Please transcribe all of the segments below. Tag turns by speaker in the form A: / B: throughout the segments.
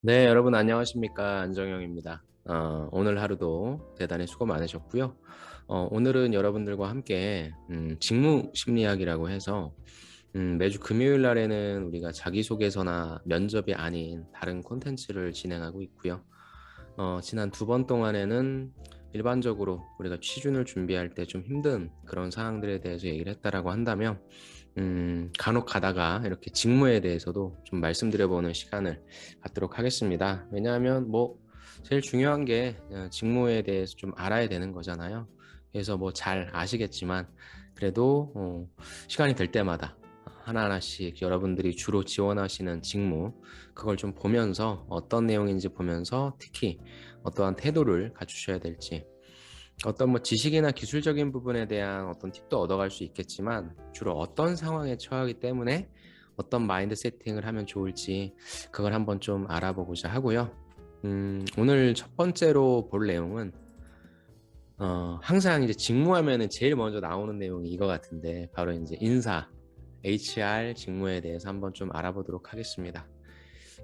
A: 네, 여러분 안녕하십니까? 안정영입니다. 오늘 하루도 대단히 수고 많으셨고요. 오늘은 여러분들과 함께 직무 심리학이라고 해서 매주 금요일 날에는 우리가 자기소개서나 면접이 아닌 다른 콘텐츠를 진행하고 있고요. 지난 두 번 동안에는 일반적으로 우리가 취준을 준비할 때 좀 힘든 그런 사항들에 대해서 얘기를 했다라고 한다면 간혹 가다가 이렇게 직무에 대해서도 좀 말씀드려보는 시간을 갖도록 하겠습니다. 왜냐하면 뭐 제일 중요한 게 직무에 대해서 좀 알아야 되는 거잖아요. 그래서 뭐 잘 아시겠지만 그래도 시간이 될 때마다 하나하나씩 여러분들이 주로 지원하시는 직무 그걸 좀 보면서 어떤 내용인지 보면서 특히 어떠한 태도를 갖추셔야 될지 어떤 뭐 지식이나 기술적인 부분에 대한 어떤 팁도 얻어갈 수 있겠지만 주로 어떤 상황에 처하기 때문에 어떤 마인드 세팅을 하면 좋을지 그걸 한번 좀 알아보고자 하고요. 오늘 첫 번째로 볼 내용은 항상 이제 직무하면은 제일 먼저 나오는 내용이 이거 같은데 바로 이제 인사, HR 직무에 대해서 한번 좀 알아보도록 하겠습니다.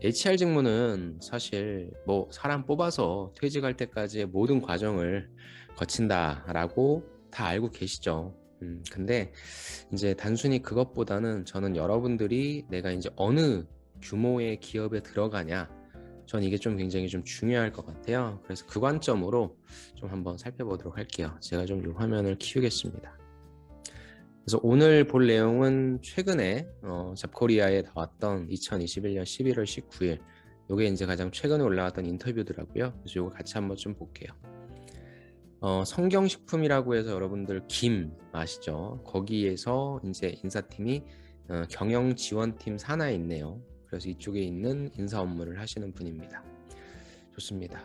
A: HR 직무는 사실 뭐 사람 뽑아서 퇴직할 때까지의 모든 과정을 거친다라고 다 알고 계시죠. 근데 이제 단순히 그것보다는 저는 여러분들이 내가 이제 어느 규모의 기업에 들어가냐, 전 이게 좀 굉장히 좀 중요할 것 같아요. 그래서 그 관점으로 좀 한번 살펴보도록 할게요. 제가 좀 이 화면을 키우겠습니다. 그래서 오늘 볼 내용은 최근에 잡코리아에 나왔던 2021년 11월 19일 요게 이제 가장 최근에 올라왔던 인터뷰더라고요. 그래서 요거 같이 한번 좀 볼게요. 성경식품이라고 해서 여러분들 김 아시죠? 거기에서 이제 인사팀이 경영지원팀 산하에 있네요. 그래서 이쪽에 있는 인사 업무를 하시는 분입니다. 좋습니다.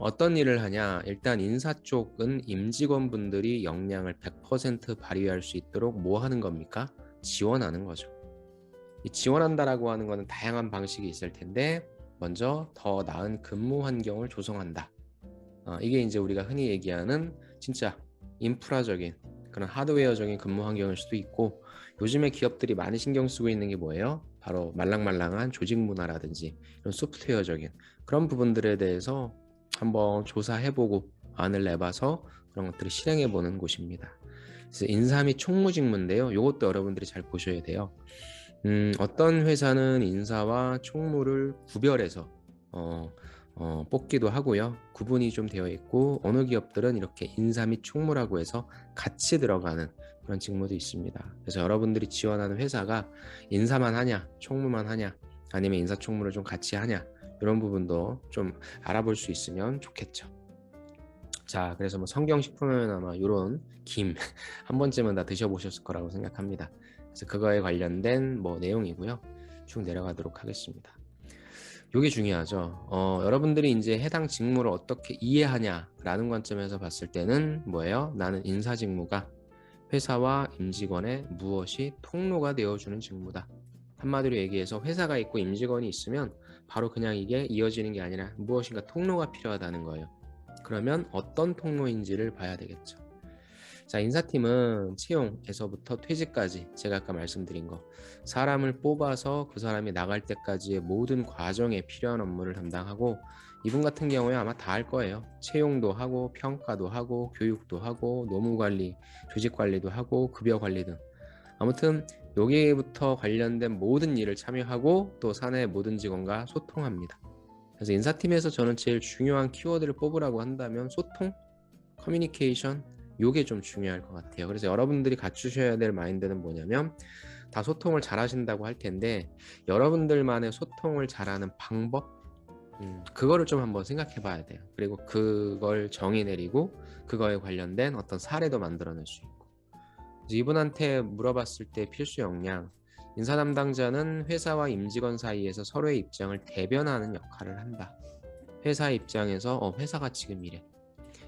A: 어떤 일을 하냐? 일단 인사 쪽은 임직원분들이 역량을 100% 발휘할 수 있도록 뭐 하는 겁니까? 지원하는 거죠. 이 지원한다라고 하는 거는 다양한 방식이 있을 텐데 먼저 더 나은 근무 환경을 조성한다. 이게 이제 우리가 흔히 얘기하는 진짜 인프라적인 그런 하드웨어적인 근무 환경일 수도 있고 요즘에 기업들이 많이 신경 쓰고 있는 게 뭐예요? 바로 말랑말랑한 조직 문화라든지 이런 소프트웨어적인 그런 부분들에 대해서 한번 조사해보고 안을 내봐서 그런 것들을 실행해보는 곳입니다. 그래서 인사 및 총무 직무인데요. 이것도 여러분들이 잘 보셔야 돼요. 어떤 회사는 인사와 총무를 구별해서 뽑기도 하고요. 구분이 좀 되어 있고 어느 기업들은 이렇게 인사 및 총무라고 해서 같이 들어가는 그런 직무도 있습니다. 그래서 여러분들이 지원하는 회사가 인사만 하냐, 총무만 하냐, 아니면 인사 총무를 좀 같이 하냐 이런 부분도 좀 알아볼 수 있으면 좋겠죠. 자, 그래서 뭐 성경식품은 아마 이런 김 한 번쯤은 다 드셔보셨을 거라고 생각합니다. 그래서 그거에 관련된 뭐 내용이고요. 쭉 내려가도록 하겠습니다. 이게 중요하죠. 여러분들이 이제 해당 직무를 어떻게 이해하냐라는 관점에서 봤을 때는 뭐예요? 나는 인사 직무가 회사와 임직원의 무엇이 통로가 되어주는 직무다. 한마디로 얘기해서 회사가 있고 임직원이 있으면 바로 그냥 이게 이어지는 게 아니라 무엇인가 통로가 필요하다는 거예요. 그러면 어떤 통로인지를 봐야 되겠죠. 자, 인사팀은 채용에서부터 퇴직까지 제가 아까 말씀드린 거 사람을 뽑아서 그 사람이 나갈 때까지의 모든 과정에 필요한 업무를 담당하고 이분 같은 경우에 아마 다 할 거예요. 채용도 하고 평가도 하고 교육도 하고 노무관리, 조직관리도 하고 급여관리 등 아무튼 여기부터 관련된 모든 일을 참여하고 또 사내 모든 직원과 소통합니다. 그래서 인사팀에서 저는 제일 중요한 키워드를 뽑으라고 한다면 소통, 커뮤니케이션 요게 좀 중요할 것 같아요. 그래서 여러분들이 갖추셔야 될 마인드는 뭐냐면 다 소통을 잘 하신다고 할 텐데 여러분들만의 소통을 잘하는 방법 그거를 좀 한번 생각해 봐야 돼요. 그리고 그걸 정의 내리고 그거에 관련된 어떤 사례도 만들어낼 수 있고 그래서 이분한테 물어봤을 때 필수 역량 인사 담당자는 회사와 임직원 사이에서 서로의 입장을 대변하는 역할을 한다. 회사 입장에서 회사가 지금 이래.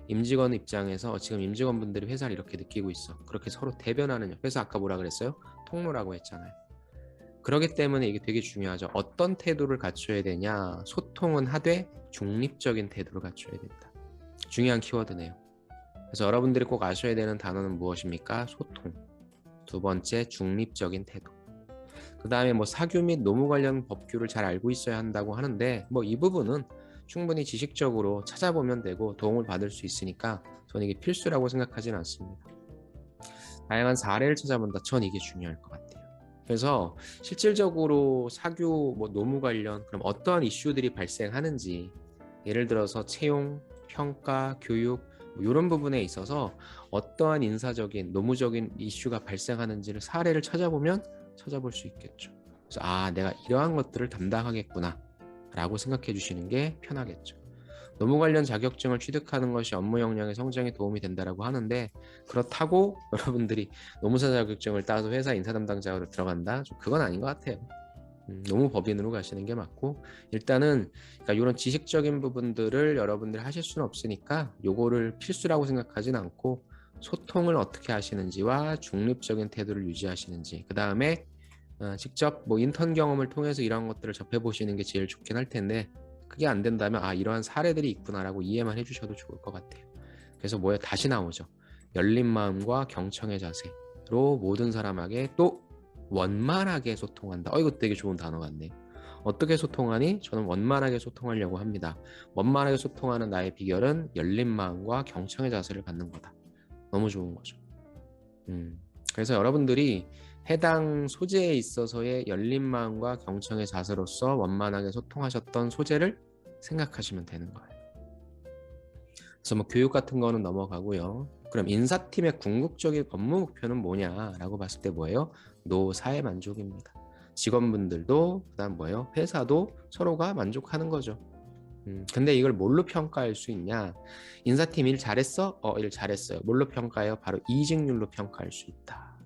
A: 임직원 입장에서 지금 임직원분들이 회사를 이렇게 느끼고 있어. 그렇게 서로 대변하는 회사 아까 뭐라 그랬어요? 통로라고 했잖아요. 그렇기 때문에 이게 되게 중요하죠. 어떤 태도를 갖춰야 되냐? 소통은 하되 중립적인 태도를 갖춰야 된다. 중요한 키워드네요. 그래서 여러분들이 꼭 아셔야 되는 단어는 무엇입니까? 소통. 두 번째, 중립적인 태도. 그다음에 뭐 사규 및 노무 관련 법규를 잘 알고 있어야 한다고 하는데 뭐 이 부분은 충분히 지식적으로 찾아보면 되고 도움을 받을 수 있으니까 저는 이게 필수라고 생각하지는 않습니다. 다양한 사례를 찾아본다. 전 이게 중요할 것 같아요. 그래서 실질적으로 사규, 뭐 노무 관련 그럼 어떠한 이슈들이 발생하는지, 예를 들어서 채용, 평가, 교육 뭐 이런 부분에 있어서 어떠한 인사적인, 노무적인 이슈가 발생하는지를 사례를 찾아보면 찾아볼 수 있겠죠. 그래서 아, 내가 이러한 것들을 담당하겠구나 라고 생각해 주시는 게 편하겠죠. 노무 관련 자격증을 취득하는 것이 업무 역량의 성장에 도움이 된다고 하는데 그렇다고 여러분들이 노무사 자격증을 따서 회사 인사 담당자로 들어간다? 좀 그건 아닌 것 같아요. 노무법인으로 가시는 게 맞고 일단은 그러니까 이런 지식적인 부분들을 여러분들이 하실 수는 없으니까 요거를 필수라고 생각하진 않고 소통을 어떻게 하시는지와 중립적인 태도를 유지하시는지 그 다음에 직접 뭐 인턴 경험을 통해서 이런 것들을 접해보시는 게 제일 좋긴 할 텐데 그게 안 된다면 아 이러한 사례들이 있구나라고 이해만 해주셔도 좋을 것 같아요. 그래서 뭐에 다시 나오죠. 열린 마음과 경청의 자세로 모든 사람에게 또 원만하게 소통한다. 이거 되게 좋은 단어 같네요. 어떻게 소통하니? 저는 원만하게 소통하려고 합니다. 원만하게 소통하는 나의 비결은 열린 마음과 경청의 자세를 갖는 거다. 너무 좋은 거죠. 그래서 여러분들이 해당 소재에 있어서의 열린 마음과 경청의 자세로서 원만하게 소통하셨던 소재를 생각하시면 되는 거예요. 그래서 뭐 교육 같은 거는 넘어가고요. 그럼 인사팀의 궁극적인 업무 목표는 뭐냐라고 봤을 때 뭐예요? 노사의 만족입니다. 직원분들도 그다음 뭐예요? 회사도 서로가 만족하는 거죠. 근데 이걸 뭘로 평가할 수 있냐? 인사팀 일 잘했어? 일 잘했어요. 뭘로 평가해요? 바로 이직률로 평가할 수 있다.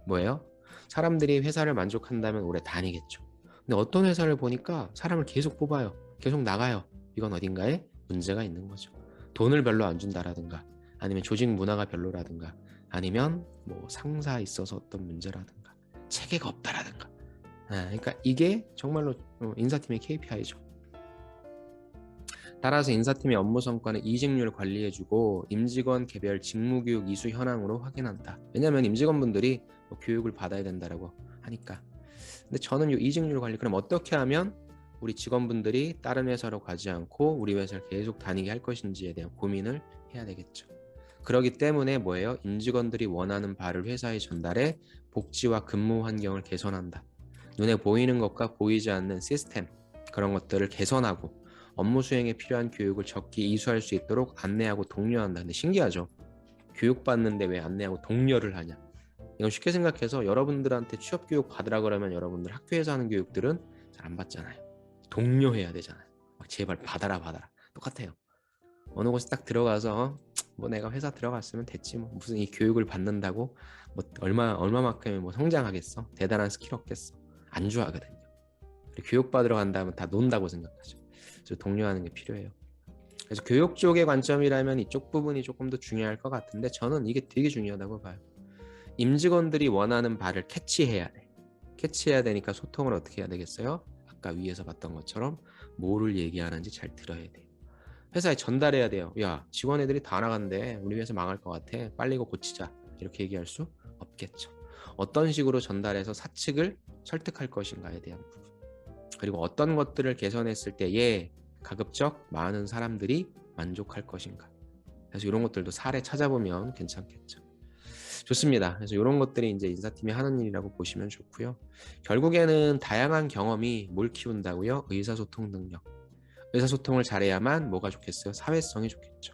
A: 뭐예요? 사람들이 회사를 만족한다면 오래 다니겠죠. 근데 어떤 회사를 보니까 사람을 계속 뽑아요. 계속 나가요. 이건 어딘가에 문제가 있는 거죠. 돈을 별로 안 준다라든가 아니면 조직 문화가 별로라든가 아니면 뭐 상사에 있어서 어떤 문제라든가 체계가 없다라든가 그러니까 이게 정말로 인사팀의 KPI죠. 따라서 인사팀의 업무 성과는 이직률 관리해주고 임직원 개별 직무교육 이수 현황으로 확인한다. 왜냐하면 임직원분들이 뭐 교육을 받아야 된다라고 하니까. 근데 저는 이 이직률 관리 그럼 어떻게 하면 우리 직원분들이 다른 회사로 가지 않고 우리 회사를 계속 다니게 할 것인지에 대한 고민을 해야 되겠죠. 그렇기 때문에 뭐예요? 임직원들이 원하는 바를 회사에 전달해 복지와 근무 환경을 개선한다. 눈에 보이는 것과 보이지 않는 시스템 그런 것들을 개선하고 업무 수행에 필요한 교육을 적기 이수할 수 있도록 안내하고 독려한다. 근데 신기하죠? 교육받는데 왜 안내하고 독려를 하냐? 이건 쉽게 생각해서 여러분들한테 취업 교육 받으라 그러면 여러분들 학교에서 하는 교육들은 잘 안 받잖아요. 독려해야 되잖아요. 막 제발 받아라. 똑같아요. 어느 곳에 딱 들어가서 뭐 내가 회사 들어갔으면 됐지 뭐 무슨 이 교육을 받는다고 뭐 얼마만큼의 뭐 성장하겠어? 대단한 스킬 얻겠어? 안 좋아하거든요. 교육 받으러 간다면 다 논다고 생각하죠. 그래서 독려하는 게 필요해요. 그래서 교육 쪽의 관점이라면 이쪽 부분이 조금 더 중요할 것 같은데 저는 이게 되게 중요하다고 봐요. 임직원들이 원하는 바를 캐치해야 돼. 캐치해야 되니까 소통을 어떻게 해야 되겠어요? 아까 위에서 봤던 것처럼 뭐를 얘기하는지 잘 들어야 돼요. 회사에 전달해야 돼요. 야, 직원 애들이 다 나간대. 우리 회사 망할 것 같아. 빨리 이거 고치자. 이렇게 얘기할 수 없겠죠. 어떤 식으로 전달해서 사측을 설득할 것인가에 대한 부분. 그리고 어떤 것들을 개선했을 때에 가급적 많은 사람들이 만족할 것인가. 그래서 이런 것들도 사례 찾아보면 괜찮겠죠. 좋습니다. 그래서 이런 것들이 이제 인사팀이 하는 일이라고 보시면 좋고요. 결국에는 다양한 경험이 뭘 키운다고요? 의사소통 능력. 의사소통을 잘해야만 뭐가 좋겠어요? 사회성이 좋겠죠.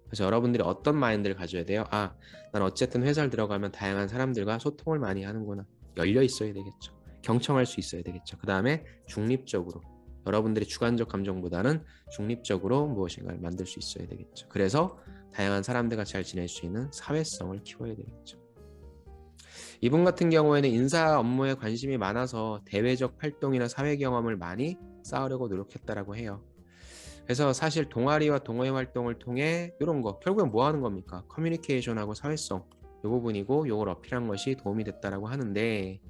A: 그래서 여러분들이 어떤 마인드를 가져야 돼요? 난 어쨌든 회사를 들어가면 다양한 사람들과 소통을 많이 하는구나. 열려 있어야 되겠죠. 경청할 수 있어야 되겠죠. 그 다음에 중립적으로 여러분들의 주관적 감정보다는 중립적으로 무엇인가를 만들 수 있어야 되겠죠. 그래서 다양한 사람들과 잘 지낼 수 있는 사회성을 키워야 되겠죠. 이분 같은 경우에는 인사 업무에 관심이 많아서 대외적 활동이나 사회 경험을 많이 쌓으려고 노력했다라고 해요. 그래서 사실 동아리와 동호회 활동을 통해 이런 거 결국엔 뭐 하는 겁니까? 커뮤니케이션하고 사회성 이 부분이고 이걸 어필한 것이 도움이 됐다라고 하는데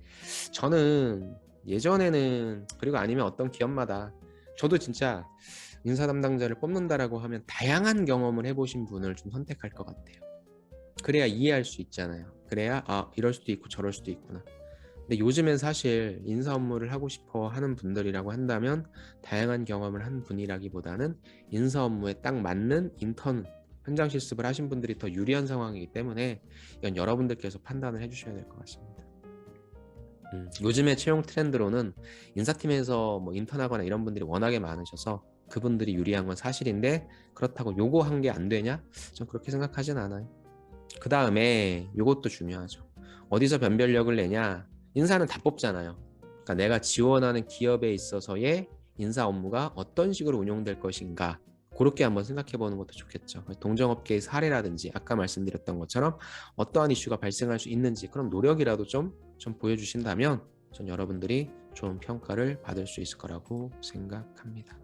A: 저는 예전에는 그리고 아니면 어떤 기업마다 저도 진짜 인사 담당자를 뽑는다라고 하면 다양한 경험을 해보신 분을 좀 선택할 것 같아요. 그래야 이해할 수 있잖아요. 그래야 이럴 수도 있고 저럴 수도 있구나. 근데 요즘엔 사실 인사 업무를 하고 싶어 하는 분들이라고 한다면 다양한 경험을 한 분이라기보다는 인사 업무에 딱 맞는 인턴 현장 실습을 하신 분들이 더 유리한 상황이기 때문에 이건 여러분들께서 판단을 해주셔야 될 것 같습니다. 요즘의 채용 트렌드로는 인사팀에서 뭐 인턴하거나 이런 분들이 워낙에 많으셔서 그분들이 유리한 건 사실인데 그렇다고 요거 한 게 안 되냐? 전 그렇게 생각하진 않아요. 그 다음에 요것도 중요하죠. 어디서 변별력을 내냐? 인사는 다 뽑잖아요. 그러니까 내가 지원하는 기업에 있어서의 인사 업무가 어떤 식으로 운용될 것인가, 그렇게 한번 생각해 보는 것도 좋겠죠. 동종업계의 사례라든지 아까 말씀드렸던 것처럼 어떠한 이슈가 발생할 수 있는지 그런 노력이라도 좀 보여주신다면 전 여러분들이 좋은 평가를 받을 수 있을 거라고 생각합니다.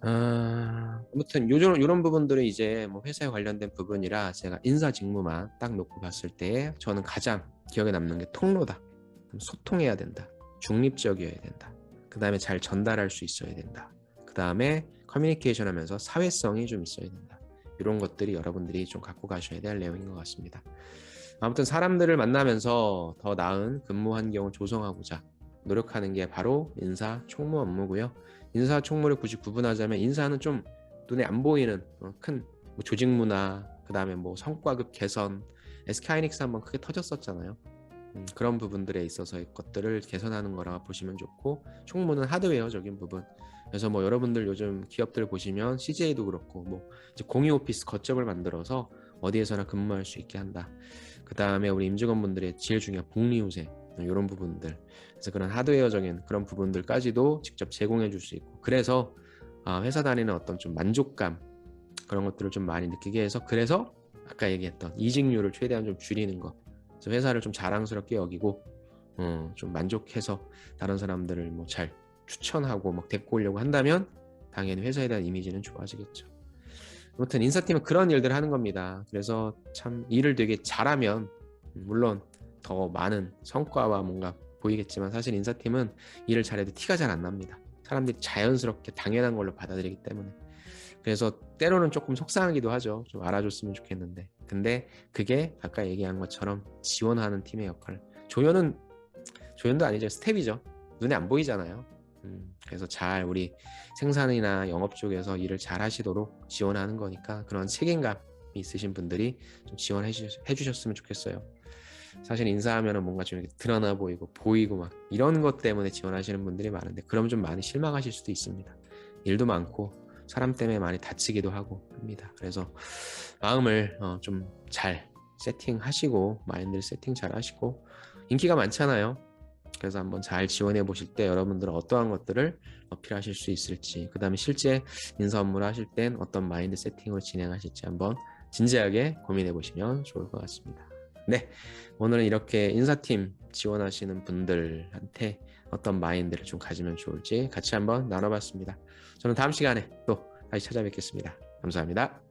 A: 아무튼 이런 부분들은 이제 뭐 회사에 관련된 부분이라 제가 인사 직무만 딱 놓고 봤을 때 저는 가장 기억에 남는 게 통로다. 소통해야 된다. 중립적이어야 된다. 그 다음에 잘 전달할 수 있어야 된다. 그 다음에 커뮤니케이션 하면서 사회성이 좀 있어야 된다. 이런 것들이 여러분들이 좀 갖고 가셔야 될 내용인 것 같습니다. 아무튼 사람들을 만나면서 더 나은 근무 환경을 조성하고자 노력하는 게 바로 인사 총무 업무고요. 인사 총무를 굳이 구분하자면 인사는 좀 눈에 안 보이는 큰 뭐 조직 문화, 그 다음에 뭐 성과급 개선, SK하이닉스 한번 크게 터졌었잖아요. 그런 부분들에 있어서의 것들을 개선하는 거라 보시면 좋고, 총무는 하드웨어적인 부분. 그래서 뭐 여러분들 요즘 기업들 보시면 CJ도 그렇고 뭐 이제 공유 오피스 거점을 만들어서 어디에서나 근무할 수 있게 한다. 그 다음에 우리 임직원분들의 제일 중요한 복리후생 이런 부분들, 그래서 그런 하드웨어적인 그런 부분들까지도 직접 제공해 줄 수 있고, 그래서 회사 다니는 어떤 좀 만족감 그런 것들을 좀 많이 느끼게 해서, 그래서 아까 얘기했던 이직률을 최대한 좀 줄이는 거, 그래서 회사를 좀 자랑스럽게 여기고 좀 만족해서 다른 사람들을 뭐 잘 추천하고 막 데리고 오려고 한다면 당연히 회사에 대한 이미지는 좋아지겠죠. 아무튼 인사팀은 그런 일들을 하는 겁니다. 그래서 참 일을 되게 잘하면 물론 더 많은 성과와 뭔가 보이겠지만 사실 인사팀은 일을 잘해도 티가 잘 안 납니다. 사람들이 자연스럽게 당연한 걸로 받아들이기 때문에. 그래서 때로는 조금 속상하기도 하죠. 좀 알아줬으면 좋겠는데. 근데 그게 아까 얘기한 것처럼 지원하는 팀의 역할. 조연도 아니죠. 스텝이죠. 눈에 안 보이잖아요. 그래서 잘 우리 생산이나 영업 쪽에서 일을 잘 하시도록 지원하는 거니까 그런 책임감이 있으신 분들이 좀 지원해 주셨으면 좋겠어요. 사실 인사하면은 뭔가 좀 이렇게 드러나 보이고 막 이런 것 때문에 지원하시는 분들이 많은데, 그럼 좀 많이 실망하실 수도 있습니다. 일도 많고 사람 때문에 많이 다치기도 하고 합니다. 그래서 마음을 좀 잘 세팅하시고, 마인드를 세팅 잘 하시고, 인기가 많잖아요. 그래서 한번 잘 지원해 보실 때 여러분들은 어떠한 것들을 어필하실 수 있을지, 그 다음에 실제 인사 업무를 하실 땐 어떤 마인드 세팅으로 진행하실지 한번 진지하게 고민해 보시면 좋을 것 같습니다. 네, 오늘은 이렇게 인사팀 지원하시는 분들한테 어떤 마인드를 좀 가지면 좋을지 같이 한번 나눠봤습니다. 저는 다음 시간에 또 다시 찾아뵙겠습니다. 감사합니다.